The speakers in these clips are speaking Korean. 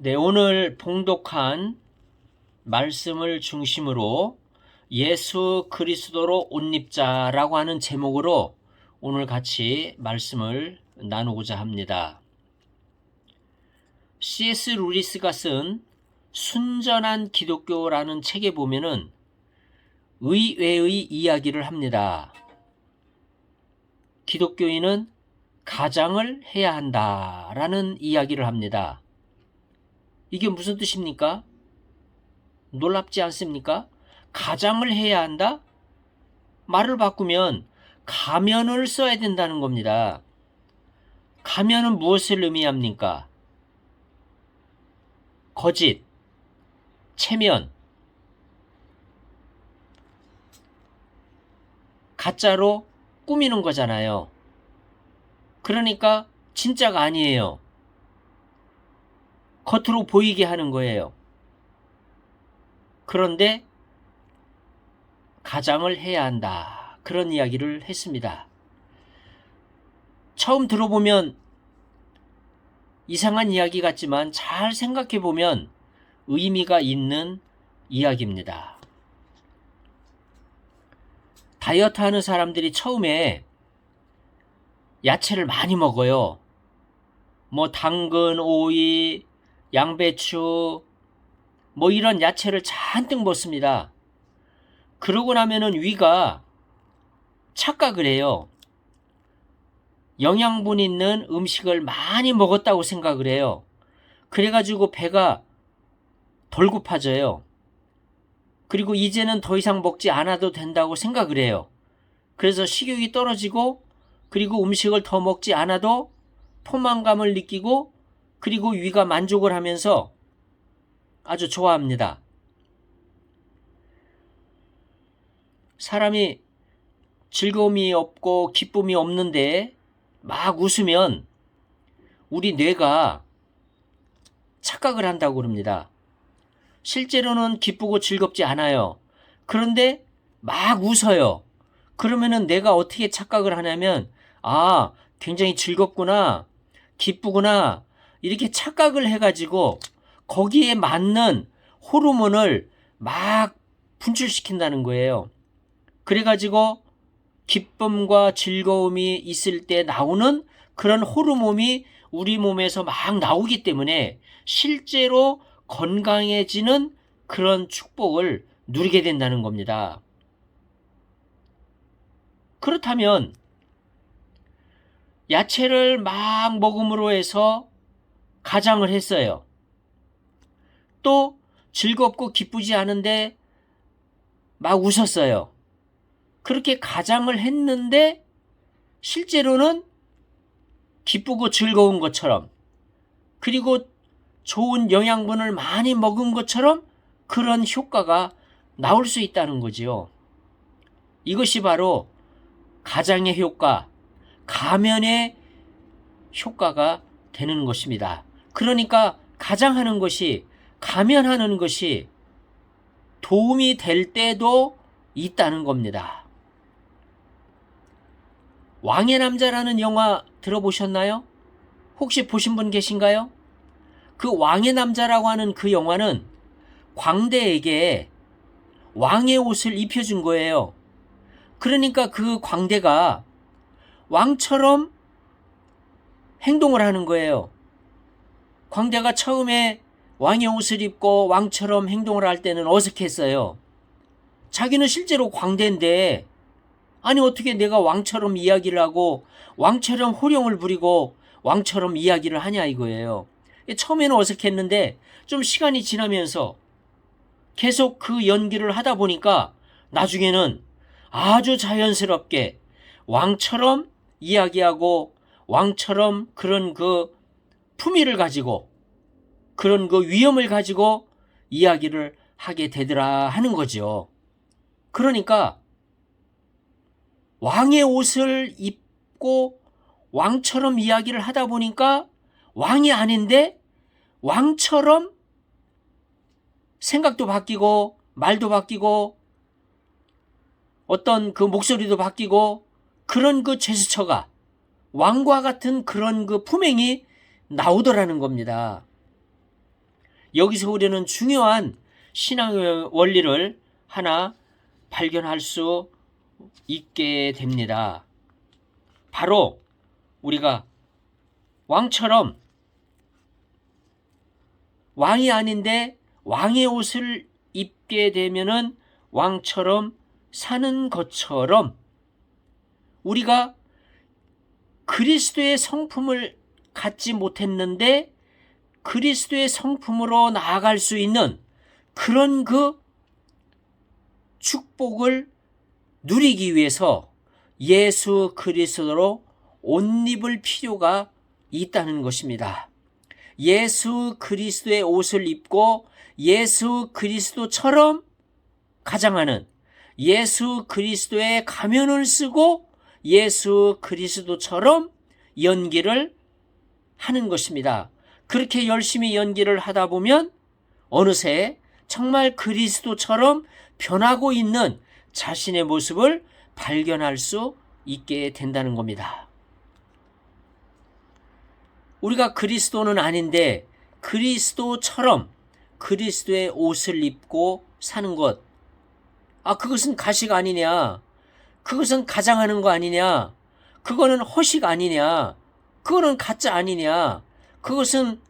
네, 오늘 봉독한 말씀을 중심으로 예수 그리스도로 옷 입자라고 하는 제목으로 오늘 같이 말씀을 나누고자 합니다. C.S. 루이스가 쓴 순전한 기독교라는 책에 보면은 의외의 이야기를 합니다. 기독교인은 가장을 해야 한다라는 이야기를 합니다. 이게 무슨 뜻입니까? 놀랍지 않습니까? 가장을 해야 한다? 말을 바꾸면 가면을 써야 된다는 겁니다. 가면은 무엇을 의미합니까? 거짓, 체면, 가짜로 꾸미는 거잖아요. 그러니까 진짜가 아니에요. 겉으로 보이게 하는 거예요. 그런데 가장을 해야 한다. 그런 이야기를 했습니다. 처음 들어보면 이상한 이야기 같지만 잘 생각해 보면 의미가 있는 이야기입니다. 다이어트 하는 사람들이 처음에 야채를 많이 먹어요. 당근, 오이, 양배추, 이런 야채를 잔뜩 먹습니다. 그러고 나면은 위가 착각을 해요. 영양분 있는 음식을 많이 먹었다고 생각을 해요. 그래가지고 배가 덜 고파져요. 그리고 이제는 더 이상 먹지 않아도 된다고 생각을 해요. 그래서 식욕이 떨어지고 그리고 음식을 더 먹지 않아도 포만감을 느끼고 그리고 위가 만족을 하면서 아주 좋아합니다. 사람이 즐거움이 없고 기쁨이 없는데 막 웃으면 우리 뇌가 착각을 한다고 그럽니다. 실제로는 기쁘고 즐겁지 않아요. 그런데 막 웃어요. 그러면은 내가 어떻게 착각을 하냐면 굉장히 즐겁구나, 기쁘구나 이렇게 착각을 해가지고 거기에 맞는 호르몬을 막 분출시킨다는 거예요. 그래가지고 기쁨과 즐거움이 있을 때 나오는 그런 호르몬이 우리 몸에서 막 나오기 때문에 실제로 건강해지는 그런 축복을 누리게 된다는 겁니다. 그렇다면 야채를 막 먹음으로 해서 가장을 했어요. 또 즐겁고 기쁘지 않은데 막 웃었어요. 그렇게 가장을 했는데 실제로는 기쁘고 즐거운 것처럼 그리고 좋은 영양분을 많이 먹은 것처럼 그런 효과가 나올 수 있다는 거지요. 이것이 바로 가장의 효과, 가면의 효과가 되는 것입니다. 그러니까 가장하는 것이, 가면하는 것이 도움이 될 때도 있다는 겁니다. 왕의 남자라는 영화 들어보셨나요? 혹시 보신 분 계신가요? 그 왕의 남자라고 하는 그 영화는 광대에게 왕의 옷을 입혀준 거예요. 그러니까 그 광대가 왕처럼 행동을 하는 거예요. 광대가 처음에 왕의 옷을 입고 왕처럼 행동을 할 때는 어색했어요. 자기는 실제로 광대인데 어떻게 내가 왕처럼 이야기를 하고 왕처럼 호령을 부리고 왕처럼 이야기를 하냐 이거예요. 처음에는 어색했는데 좀 시간이 지나면서 계속 그 연기를 하다 보니까 나중에는 아주 자연스럽게 왕처럼 이야기하고 왕처럼 그런 그 품위를 가지고 그런 그 위엄을 가지고 이야기를 하게 되더라 하는 거죠. 그러니까 왕의 옷을 입고 왕처럼 이야기를 하다 보니까 왕이 아닌데 왕처럼 생각도 바뀌고 말도 바뀌고 어떤 그 목소리도 바뀌고 그런 그 제스처가 왕과 같은 그런 그 품행이 나오더라는 겁니다. 여기서 우리는 중요한 신앙의 원리를 하나 발견할 수 있게 됩니다. 바로 우리가 왕처럼 왕이 아닌데 왕의 옷을 입게 되면은 왕처럼 사는 것처럼 우리가 그리스도의 성품을 갖지 못했는데 그리스도의 성품으로 나아갈 수 있는 그런 그 축복을 누리기 위해서 예수 그리스도로 옷 입을 필요가 있다는 것입니다. 예수 그리스도의 옷을 입고 예수 그리스도처럼 가장하는, 예수 그리스도의 가면을 쓰고 예수 그리스도처럼 연기를 하는 것입니다. 그렇게 열심히 연기를 하다 보면 어느새 정말 그리스도처럼 변하고 있는 자신의 모습을 발견할 수 있게 된다는 겁니다. 우리가 그리스도는 아닌데 그리스도처럼 그리스도의 옷을 입고 사는 것, 그것은 가식 아니냐, 그것은 가장하는 거 아니냐, 그거는 허식 아니냐, 그거는 가짜 아니냐, 그것은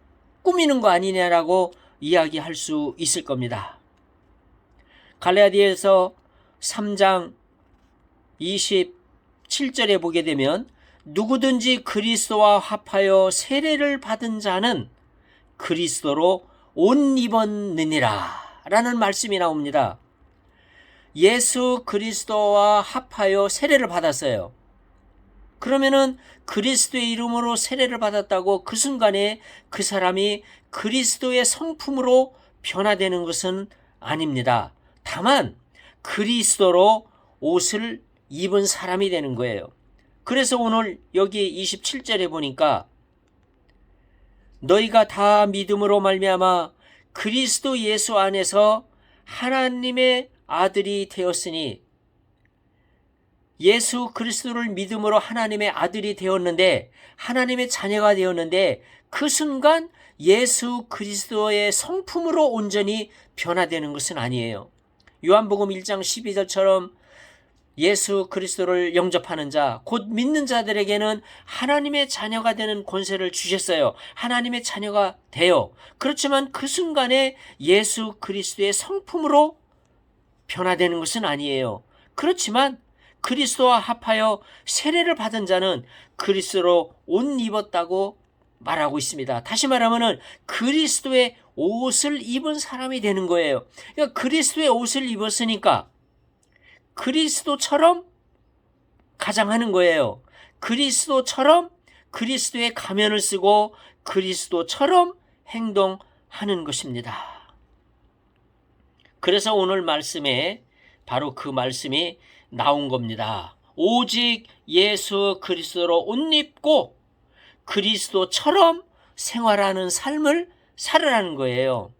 꾸미는 거 아니냐라고 이야기할 수 있을 겁니다. 갈라디아서 3장 27절에 보게 되면 누구든지 그리스도와 합하여 세례를 받은 자는 그리스도로 옷 입었느니라 라는 말씀이 나옵니다. 예수 그리스도와 합하여 세례를 받았어요. 그러면은 그리스도의 이름으로 세례를 받았다고 그 순간에 그 사람이 그리스도의 성품으로 변화되는 것은 아닙니다. 다만 그리스도로 옷을 입은 사람이 되는 거예요. 그래서 오늘 여기 27절에 보니까 너희가 다 믿음으로 말미암아 그리스도 예수 안에서 하나님의 아들이 되었으니, 예수 그리스도를 믿음으로 하나님의 아들이 되었는데, 하나님의 자녀가 되었는데 그 순간 예수 그리스도의 성품으로 온전히 변화되는 것은 아니에요. 요한복음 1장 12절처럼 예수 그리스도를 영접하는 자, 곧 믿는 자들에게는 하나님의 자녀가 되는 권세를 주셨어요. 하나님의 자녀가 돼요. 그렇지만 그 순간에 예수 그리스도의 성품으로 변화되는 것은 아니에요. 그렇지만 그리스도와 합하여 세례를 받은 자는 그리스도로 옷 입었다고 말하고 있습니다. 다시 말하면 그리스도의 옷을 입은 사람이 되는 거예요. 그러니까 그리스도의 옷을 입었으니까 그리스도처럼 가장하는 거예요. 그리스도처럼 그리스도의 가면을 쓰고 그리스도처럼 행동하는 것입니다. 그래서 오늘 말씀에 바로 그 말씀이 나온 겁니다. 오직 예수 그리스도로 옷 입고 그리스도처럼 생활하는 삶을 살으라는 거예요.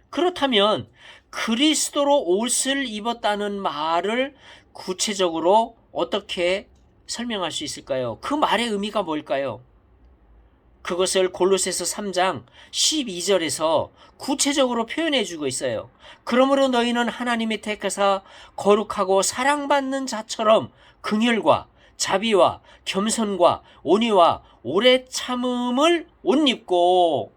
그렇다면 그리스도로 옷을 입었다는 말을 구체적으로 어떻게 설명할 수 있을까요? 그 말의 의미가 뭘까요? 그것을 골로새서 3장 12절에서 구체적으로 표현해 주고 있어요. 그러므로 너희는 하나님이 택하사 거룩하고 사랑받는 자처럼 긍휼과 자비와 겸손과 온유와 오래 참음을 옷 입고,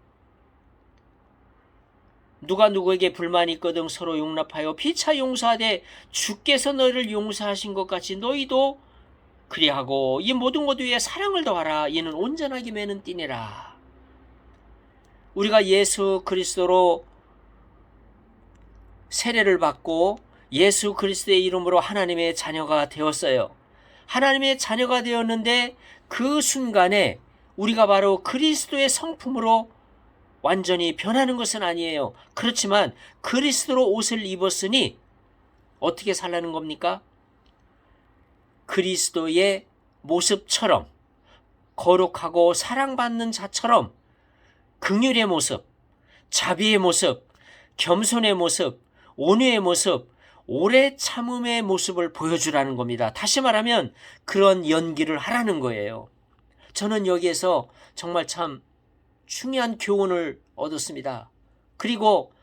누가 누구에게 불만이 있거든 서로 용납하여 피차 용서하되 주께서 너희를 용서하신 것 같이 너희도 그리하고 이 모든 것 위에 사랑을 더하라. 이는 온전하게 매는 띠니라. 우리가 예수 그리스도로 세례를 받고 예수 그리스도의 이름으로 하나님의 자녀가 되었어요. 하나님의 자녀가 되었는데 그 순간에 우리가 바로 그리스도의 성품으로 완전히 변하는 것은 아니에요. 그렇지만 그리스도로 옷을 입었으니 어떻게 살라는 겁니까? 그리스도의 모습처럼, 거룩하고 사랑받는 자처럼 긍휼의 모습, 자비의 모습, 겸손의 모습, 온유의 모습, 오래 참음의 모습을 보여주라는 겁니다. 다시 말하면 그런 연기를 하라는 거예요. 저는 여기에서 정말 참 중요한 교훈을 얻었습니다. 그리고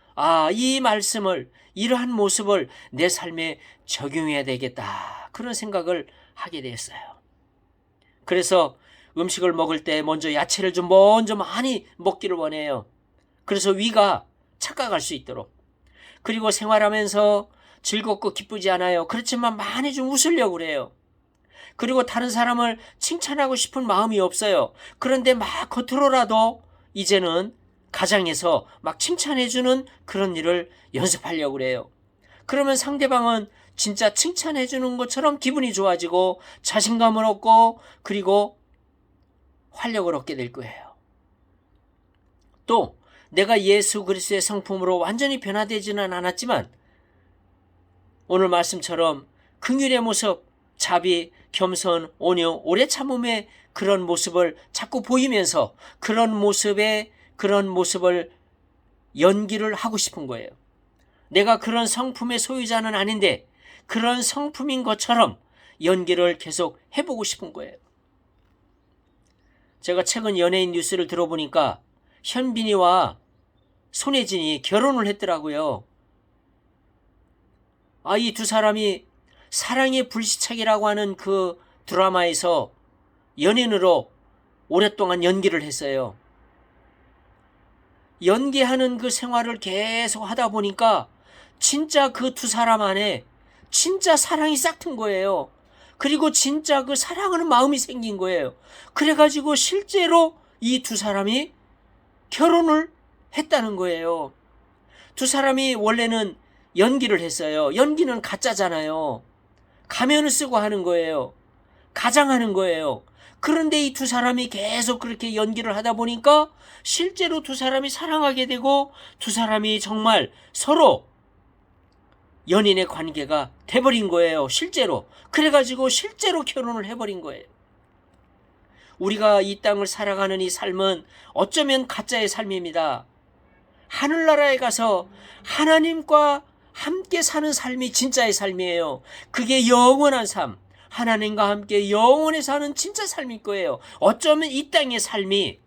이 말씀을, 이러한 모습을 내 삶에 적용해야 되겠다, 그런 생각을 하게 되었어요. 그래서 음식을 먹을 때 먼저 야채를 좀 먼저 많이 먹기를 원해요. 그래서 위가 착각할 수 있도록. 그리고 생활하면서 즐겁고 기쁘지 않아요. 그렇지만 많이 좀 웃으려고 그래요. 그리고 다른 사람을 칭찬하고 싶은 마음이 없어요. 그런데 막 겉으로라도 이제는 가장에서 막 칭찬해주는 그런 일을 연습하려고 그래요. 그러면 상대방은 진짜 칭찬해주는 것처럼 기분이 좋아지고 자신감을 얻고 그리고 활력을 얻게 될 거예요. 또 내가 예수 그리스도의 성품으로 완전히 변화되지는 않았지만 오늘 말씀처럼 긍휼의 모습, 자비, 겸손, 온유, 오래 참음의 그런 모습을 자꾸 보이면서 그런 모습을 연기를 하고 싶은 거예요. 내가 그런 성품의 소유자는 아닌데 그런 성품인 것처럼 연기를 계속 해보고 싶은 거예요. 제가 최근 연예인 뉴스를 들어보니까 현빈이와 손예진이 결혼을 했더라고요. 이 두 사람이 사랑의 불시착이라고 하는 그 드라마에서 연인으로 오랫동안 연기를 했어요. 연기하는 그 생활을 계속 하다 보니까 진짜 그 두 사람 안에 진짜 사랑이 싹튼 거예요. 그리고 진짜 그 사랑하는 마음이 생긴 거예요. 그래가지고 실제로 이 두 사람이 결혼을 했다는 거예요. 두 사람이 원래는 연기를 했어요. 연기는 가짜잖아요. 가면을 쓰고 하는 거예요. 가장하는 거예요. 그런데 이 두 사람이 계속 그렇게 연기를 하다 보니까 실제로 두 사람이 사랑하게 되고 두 사람이 정말 서로 연인의 관계가 돼버린 거예요. 실제로. 그래가지고 실제로 결혼을 해버린 거예요. 우리가 이 땅을 살아가는 이 삶은 어쩌면 가짜의 삶입니다. 하늘나라에 가서 하나님과 함께 사는 삶이 진짜의 삶이에요. 그게 영원한 삶, 하나님과 함께 영원히 사는 진짜 삶일 거예요. 어쩌면 이 땅의 삶이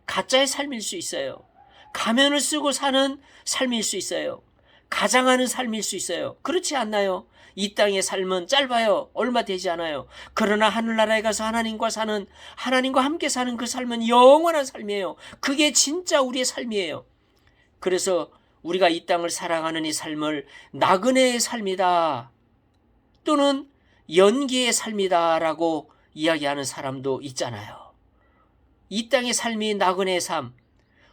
가짜의 삶일 수 있어요. 가면을 쓰고 사는 삶일 수 있어요. 가장하는 삶일 수 있어요. 그렇지 않나요? 이 땅의 삶은 짧아요. 얼마 되지 않아요. 그러나 하늘나라에 가서 하나님과 함께 사는 그 삶은 영원한 삶이에요. 그게 진짜 우리의 삶이에요. 그래서 우리가 이 땅을 살아가는 이 삶을 나그네의 삶이다 또는 연기의 삶이다 라고 이야기하는 사람도 있잖아요. 이 땅의 삶이 나그네의 삶,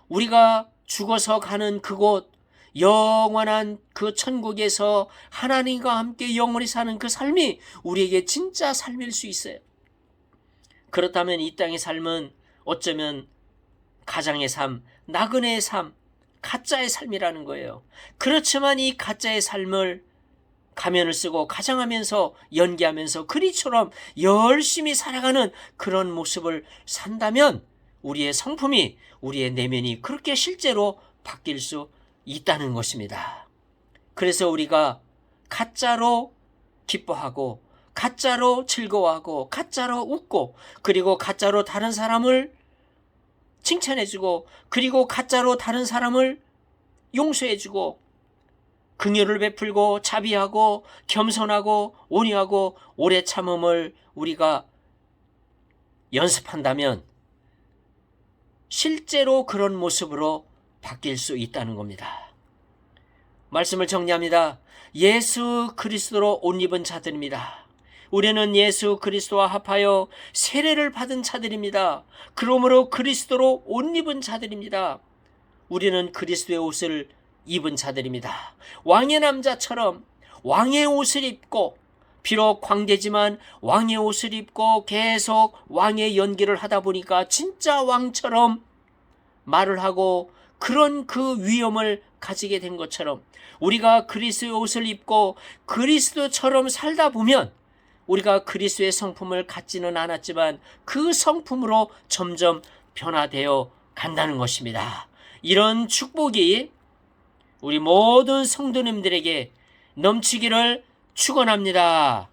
우리가 죽어서 가는 그곳, 영원한 그 천국에서 하나님과 함께 영원히 사는 그 삶이 우리에게 진짜 삶일 수 있어요. 그렇다면 이 땅의 삶은 어쩌면 가장의 삶, 나그네의 삶, 가짜의 삶이라는 거예요. 그렇지만 이 가짜의 삶을 가면을 쓰고 가장하면서 연기하면서 그리처럼 열심히 살아가는 그런 모습을 산다면 우리의 성품이, 우리의 내면이 그렇게 실제로 바뀔 수 있다는 것입니다. 그래서 우리가 가짜로 기뻐하고 가짜로 즐거워하고 가짜로 웃고 그리고 가짜로 다른 사람을 칭찬해주고 그리고 가짜로 다른 사람을 용서해주고 긍휼을 베풀고 자비하고 겸손하고 온유하고 오래 참음을 우리가 연습한다면 실제로 그런 모습으로 바뀔 수 있다는 겁니다. 말씀을 정리합니다. 예수 그리스도로 옷 입은 자들입니다. 우리는 예수 그리스도와 합하여 세례를 받은 자들입니다. 그러므로 그리스도로 옷 입은 자들입니다. 우리는 그리스도의 옷을 입은 자들입니다. 왕의 남자처럼 왕의 옷을 입고 비록 광대지만 왕의 옷을 입고 계속 왕의 연기를 하다 보니까 진짜 왕처럼 말을 하고 그런 그 위엄을 가지게 된 것처럼 우리가 그리스도의 옷을 입고 그리스도처럼 살다 보면 우리가 그리스도의 성품을 갖지는 않았지만 그 성품으로 점점 변화되어 간다는 것입니다. 이런 축복이 우리 모든 성도님들에게 넘치기를 축원합니다.